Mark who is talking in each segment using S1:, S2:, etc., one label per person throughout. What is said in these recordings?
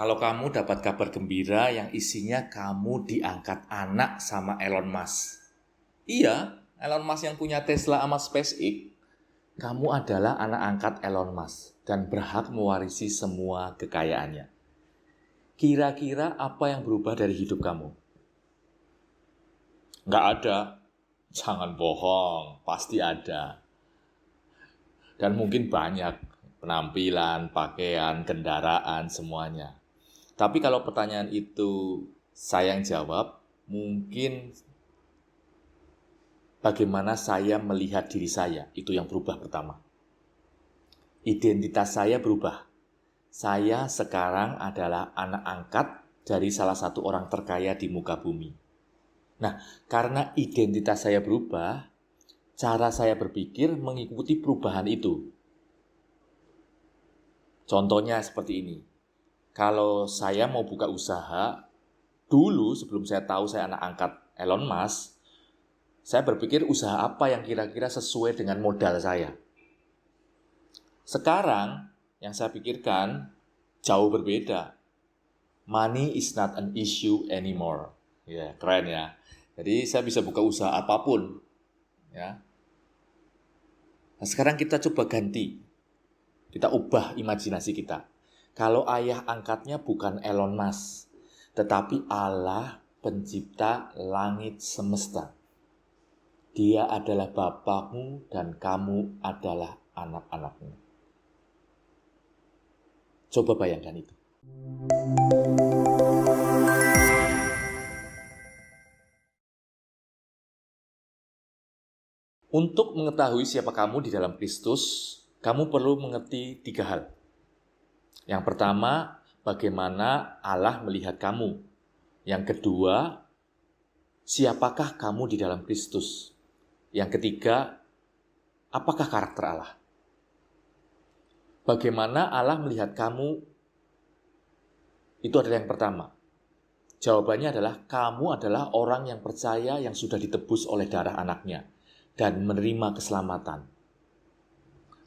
S1: Kalau kamu dapat kabar gembira yang isinya kamu diangkat anak sama Elon Musk. Iya, Elon Musk yang punya Tesla sama SpaceX. Kamu adalah anak angkat Elon Musk dan berhak mewarisi semua kekayaannya. Kira-kira apa yang berubah dari hidup kamu? Nggak ada. Jangan bohong, pasti ada. Dan mungkin banyak penampilan, pakaian, kendaraan, semuanya. Tapi kalau pertanyaan itu saya yang jawab, mungkin bagaimana saya melihat diri saya, itu yang berubah pertama. Identitas saya berubah. Saya sekarang adalah anak angkat dari salah satu orang terkaya di muka bumi. Nah, karena identitas saya berubah, cara saya berpikir mengikuti perubahan itu. Contohnya seperti ini. Kalau saya mau buka usaha, dulu sebelum saya tahu saya anak angkat Elon Musk, saya berpikir usaha apa yang kira-kira sesuai dengan modal saya. Sekarang, yang saya pikirkan jauh berbeda. Money is not an issue anymore. Ya, keren ya. Jadi saya bisa buka usaha apapun. Ya. Nah, sekarang kita coba ganti. Kita ubah imajinasi kita. Kalau ayah angkatnya bukan Elon Musk, tetapi Allah pencipta langit semesta. Dia adalah bapakmu dan kamu adalah anak-anakmu. Coba bayangkan itu. Untuk mengetahui siapa kamu di dalam Kristus, kamu perlu mengerti 3 hal. Yang pertama, bagaimana Allah melihat kamu. Yang kedua, siapakah kamu di dalam Kristus. Yang ketiga, apakah karakter Allah. Bagaimana Allah melihat kamu, itu adalah yang pertama. Jawabannya adalah kamu adalah orang yang percaya yang sudah ditebus oleh darah anaknya dan menerima keselamatan.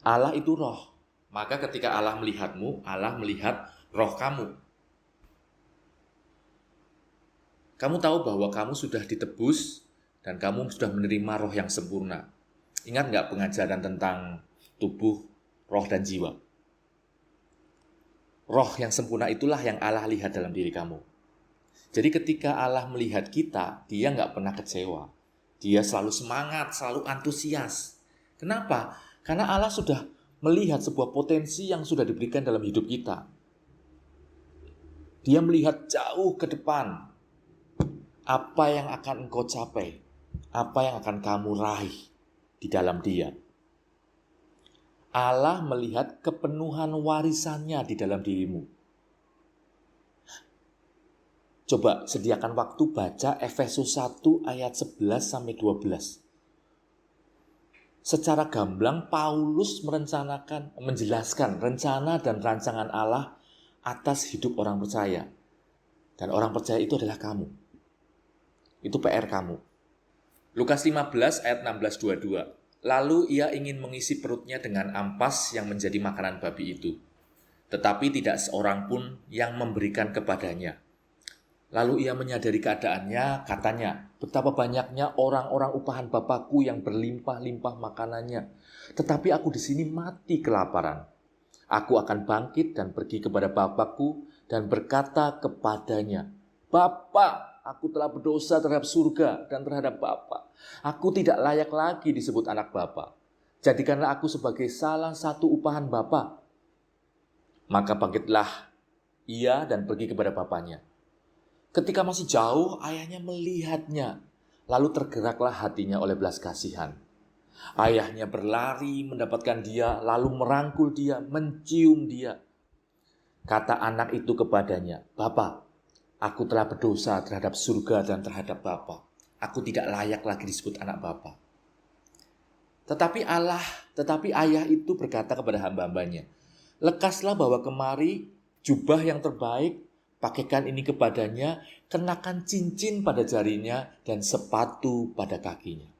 S1: Allah itu roh. Maka ketika Allah melihatmu, Allah melihat roh kamu. Kamu tahu bahwa kamu sudah ditebus dan kamu sudah menerima roh yang sempurna. Ingat nggak pengajaran tentang tubuh, roh, dan jiwa? Roh yang sempurna itulah yang Allah lihat dalam diri kamu. Jadi ketika Allah melihat kita, dia nggak pernah kecewa. Dia selalu semangat, selalu antusias. Kenapa? Karena Allah sudah melihat sebuah potensi yang sudah diberikan dalam hidup kita. Dia melihat jauh ke depan. Apa yang akan engkau capai? Apa yang akan kamu raih di dalam dia? Allah melihat kepenuhan warisannya di dalam dirimu. Coba sediakan waktu baca Efesus 1 ayat 11-12. Secara gamblang Paulus menjelaskan rencana dan rancangan Allah atas hidup orang percaya. Dan orang percaya itu adalah kamu. Itu PR kamu. Lukas 15 ayat 16-22. Lalu ia ingin mengisi perutnya dengan ampas yang menjadi makanan babi itu. Tetapi tidak seorang pun yang memberikan kepadanya. Lalu ia menyadari keadaannya, katanya, betapa banyaknya orang-orang upahan Bapakku yang berlimpah-limpah makanannya. Tetapi aku di sini mati kelaparan. Aku akan bangkit dan pergi kepada Bapakku dan berkata kepadanya, Bapa, aku telah berdosa terhadap surga dan terhadap Bapa. Aku tidak layak lagi disebut anak Bapa. Jadikanlah aku sebagai salah satu upahan Bapa. Maka bangkitlah ia dan pergi kepada bapaknya. Ketika masih jauh, ayahnya melihatnya. Lalu tergeraklah hatinya oleh belas kasihan. Ayahnya berlari mendapatkan dia, lalu merangkul dia, mencium dia. Kata anak itu kepadanya, Bapa, aku telah berdosa terhadap surga dan terhadap Bapa. Aku tidak layak lagi disebut anak Bapa. Tetapi ayah itu berkata kepada hamba-hambanya, lekaslah bawa kemari jubah yang terbaik, pakaikan ini kepadanya, kenakan cincin pada jarinya, dan sepatu pada kakinya.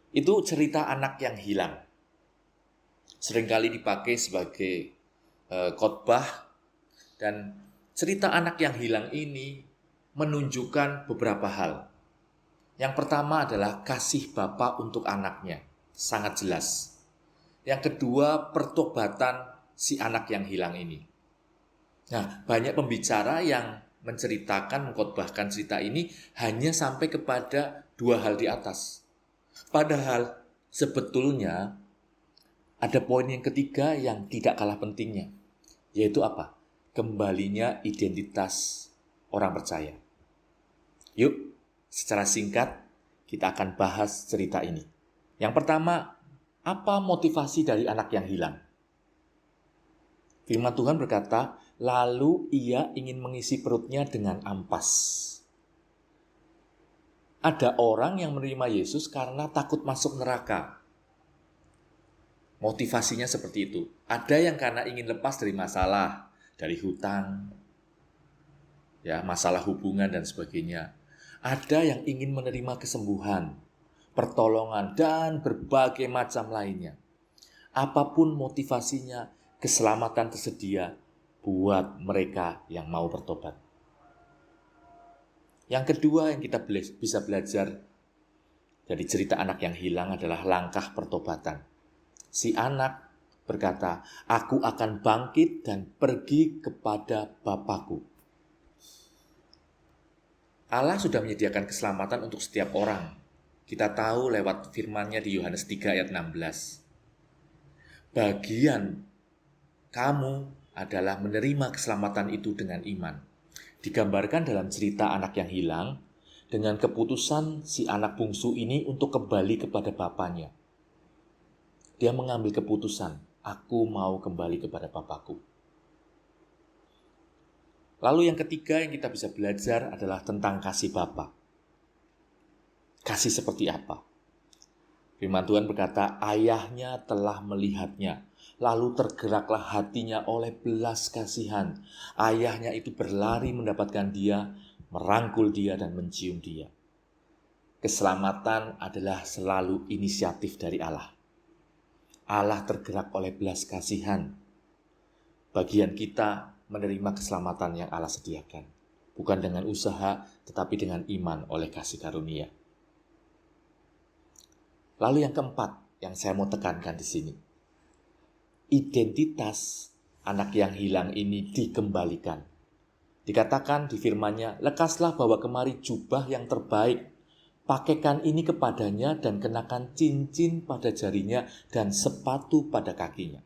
S1: Itu cerita anak yang hilang. Seringkali dipakai sebagai khotbah dan Cerita anak yang hilang ini menunjukkan beberapa hal. Yang pertama adalah kasih Bapa untuk anaknya, sangat jelas. Yang kedua, pertobatan si anak yang hilang ini. Nah, banyak pembicara yang menceritakan, mengkhotbahkan cerita ini hanya sampai kepada dua hal di atas. Padahal sebetulnya ada poin yang ketiga yang tidak kalah pentingnya, yaitu apa? Kembalinya identitas orang percaya. Yuk, secara singkat kita akan bahas cerita ini. Yang pertama, apa motivasi dari anak yang hilang? Firman Tuhan berkata, lalu ia ingin mengisi perutnya dengan ampas. Ada orang yang menerima Yesus karena takut masuk neraka. Motivasinya seperti itu. Ada yang karena ingin lepas dari masalah, dari hutang, ya, masalah hubungan dan sebagainya. Ada yang ingin menerima kesembuhan, pertolongan, dan berbagai macam lainnya. Apapun motivasinya, keselamatan tersedia buat mereka yang mau bertobat. Yang kedua yang kita bisa belajar dari cerita anak yang hilang adalah langkah pertobatan. Si anak berkata, aku akan bangkit dan pergi kepada Bapakku. Allah sudah menyediakan keselamatan untuk setiap orang. Kita tahu lewat firman-Nya di Yohanes 3 ayat 16. Bagian kamu adalah menerima keselamatan itu dengan iman. Digambarkan dalam cerita anak yang hilang dengan keputusan si anak bungsu ini untuk kembali kepada bapaknya. Dia mengambil keputusan, aku mau kembali kepada Bapakku. Lalu yang ketiga yang kita bisa belajar adalah tentang kasih Bapa. Kasih seperti apa? Firman Tuhan berkata, ayahnya telah melihatnya, lalu tergeraklah hatinya oleh belas kasihan. Ayahnya itu berlari mendapatkan dia, merangkul dia dan mencium dia. Keselamatan adalah selalu inisiatif dari Allah. Allah tergerak oleh belas kasihan. Bagian kita menerima keselamatan yang Allah sediakan. Bukan dengan usaha, tetapi dengan iman oleh kasih karunia. Lalu yang keempat yang saya mau tekankan di sini. Identitas anak yang hilang ini dikembalikan. Dikatakan di firman-Nya, lekaslah bawa kemari jubah yang terbaik. Pakaikan ini kepadanya dan kenakan cincin pada jarinya dan sepatu pada kakinya.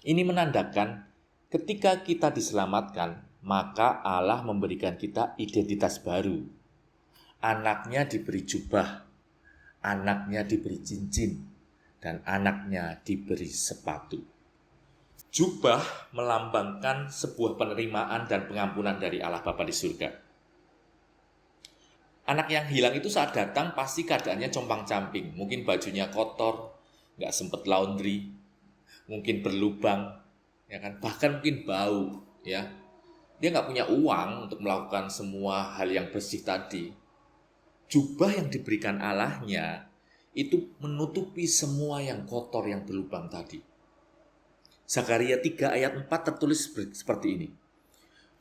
S1: Ini menandakan ketika kita diselamatkan, maka Allah memberikan kita identitas baru. Anaknya diberi jubah, anaknya diberi cincin, dan anaknya diberi sepatu. Jubah melambangkan sebuah penerimaan dan pengampunan dari Allah Bapa di surga. Anak yang hilang itu saat datang pasti keadaannya compang-camping. Mungkin bajunya kotor, nggak sempat laundry, mungkin berlubang, ya kan? Bahkan mungkin bau, ya. Dia nggak punya uang untuk melakukan semua hal yang bersih tadi. Jubah yang diberikan Allahnya itu menutupi semua yang kotor, yang berlubang tadi. Zakaria 3 ayat 4 tertulis seperti ini.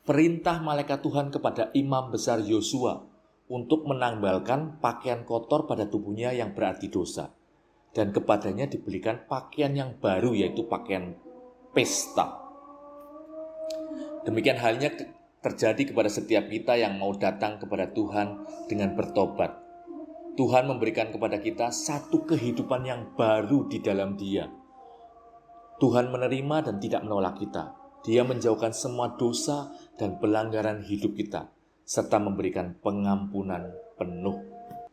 S1: Perintah malaikat Tuhan kepada imam besar Yosua untuk menanggalkan pakaian kotor pada tubuhnya yang berarti dosa. Dan kepadanya diberikan pakaian yang baru, yaitu pakaian pesta. Demikian halnya terjadi kepada setiap kita yang mau datang kepada Tuhan dengan bertobat. Tuhan memberikan kepada kita satu kehidupan yang baru di dalam Dia. Tuhan menerima dan tidak menolak kita. Dia menjauhkan semua dosa dan pelanggaran hidup kita, serta memberikan pengampunan penuh.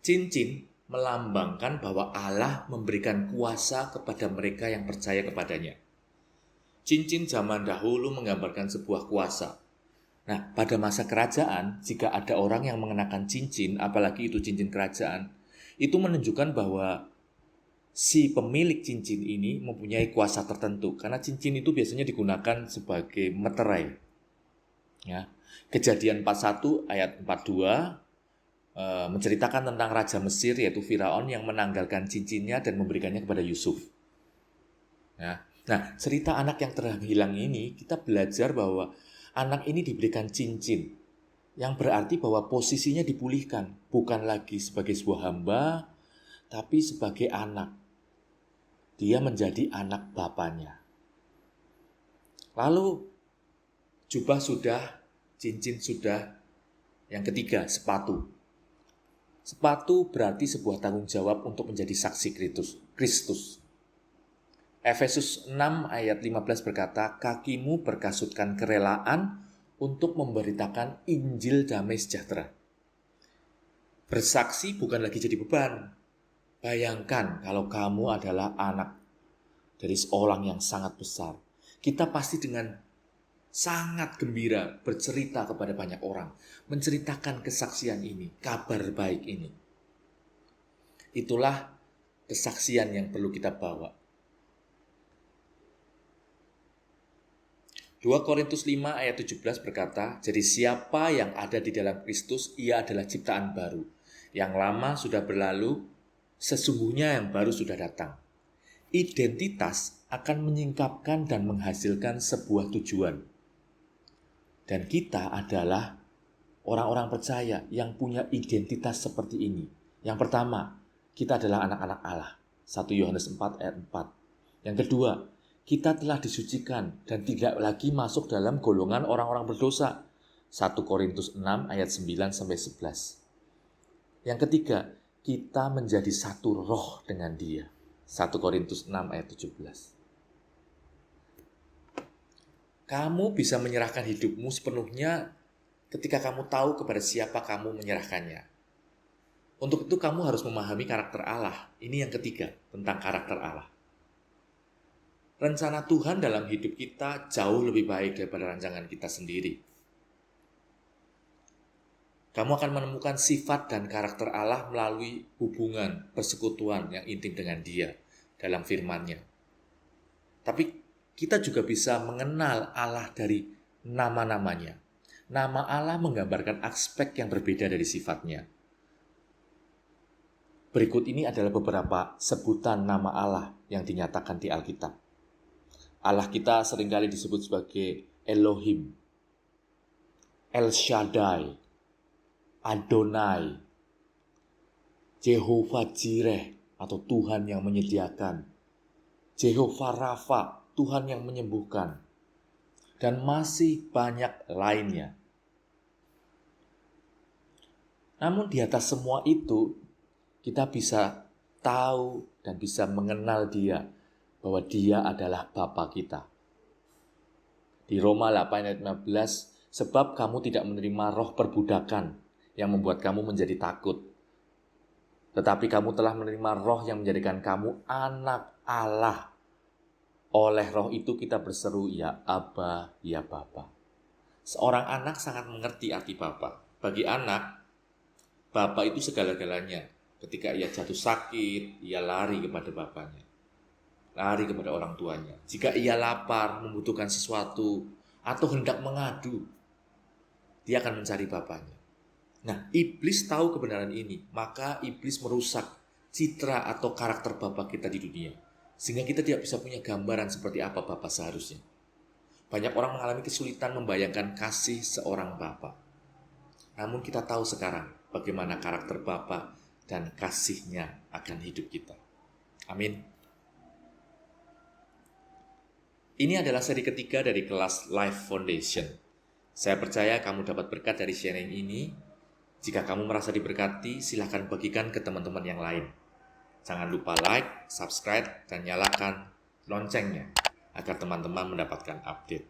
S1: Cincin melambangkan bahwa Allah memberikan kuasa kepada mereka yang percaya kepadanya. Cincin zaman dahulu menggambarkan sebuah kuasa. Nah, pada masa kerajaan, jika ada orang yang mengenakan cincin, apalagi itu cincin kerajaan, itu menunjukkan bahwa si pemilik cincin ini mempunyai kuasa tertentu. Karena cincin itu biasanya digunakan sebagai meterai. Ya. Kejadian 41 ayat 42 menceritakan tentang Raja Mesir yaitu Firaun yang menanggalkan cincinnya dan memberikannya kepada Yusuf. Ya. Nah, cerita anak yang terhilang ini, kita belajar bahwa anak ini diberikan cincin, yang berarti bahwa posisinya dipulihkan, bukan lagi sebagai sebuah hamba, tapi sebagai anak. Dia menjadi anak bapaknya. Lalu, jubah sudah, cincin sudah. Yang ketiga, sepatu. Sepatu berarti sebuah tanggung jawab untuk menjadi saksi Kristus. Efesus 6 ayat 15 berkata, kakimu berkasutkan kerelaan untuk memberitakan Injil damai sejahtera. Bersaksi bukan lagi jadi beban. Bayangkan kalau kamu adalah anak dari seorang yang sangat besar. Kita pasti dengan sangat gembira bercerita kepada banyak orang. Menceritakan kesaksian ini, kabar baik ini. Itulah kesaksian yang perlu kita bawa. 2 Korintus 5 ayat 17 berkata, jadi siapa yang ada di dalam Kristus, ia adalah ciptaan baru. Yang lama sudah berlalu, sesungguhnya yang baru sudah datang. Identitas akan menyingkapkan dan menghasilkan sebuah tujuan. Dan kita adalah orang-orang percaya yang punya identitas seperti ini. Yang pertama, kita adalah anak-anak Allah. 1 Yohanes 4 ayat 4. Yang kedua, kita telah disucikan dan tidak lagi masuk dalam golongan orang-orang berdosa. 1 Korintus 6 ayat 9-11. Yang ketiga, kita menjadi satu roh dengan Dia. 1 Korintus 6 ayat 17. Kamu bisa menyerahkan hidupmu sepenuhnya ketika kamu tahu kepada siapa kamu menyerahkannya. Untuk itu kamu harus memahami karakter Allah. Ini yang ketiga, tentang karakter Allah. Rencana Tuhan dalam hidup kita jauh lebih baik daripada rancangan kita sendiri. Kamu akan menemukan sifat dan karakter Allah melalui hubungan, persekutuan yang intim dengan Dia dalam firman-Nya. Tapi kita juga bisa mengenal Allah dari nama-namanya. Nama Allah menggambarkan aspek yang berbeda dari sifatnya. Berikut ini adalah beberapa sebutan nama Allah yang dinyatakan di Alkitab. Allah kita seringkali disebut sebagai Elohim, El Shaddai, Adonai, Jehovah Jireh atau Tuhan yang menyediakan, Jehovah Rafa, Tuhan yang menyembuhkan, dan masih banyak lainnya. Namun di atas semua itu, kita bisa tahu dan bisa mengenal Dia, bahwa Dia adalah Bapa kita. Di Roma 8 ayat 15, sebab kamu tidak menerima roh perbudakan yang membuat kamu menjadi takut. Tetapi kamu telah menerima roh yang menjadikan kamu anak Allah. Oleh roh itu kita berseru, ya Aba, ya Bapa. Seorang anak sangat mengerti arti Bapa. Bagi anak, Bapa itu segala-galanya. Ketika ia jatuh sakit, ia lari kepada bapaknya. Lari kepada orang tuanya. Jika ia lapar, membutuhkan sesuatu, atau hendak mengadu, dia akan mencari bapaknya. Nah, iblis tahu kebenaran ini, maka iblis merusak citra atau karakter Bapa kita di dunia. Sehingga kita tidak bisa punya gambaran seperti apa Bapa seharusnya. Banyak orang mengalami kesulitan membayangkan kasih seorang Bapa. Namun kita tahu sekarang bagaimana karakter Bapa dan kasih-Nya akan hidup kita. Amin. Ini adalah seri ketiga dari kelas Life Foundation. Saya percaya kamu dapat berkat dari sharing ini. Jika kamu merasa diberkati, silakan bagikan ke teman-teman yang lain. Jangan lupa like, subscribe, dan nyalakan loncengnya agar teman-teman mendapatkan update.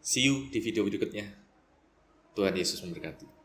S1: See you di video berikutnya. Tuhan Yesus memberkati.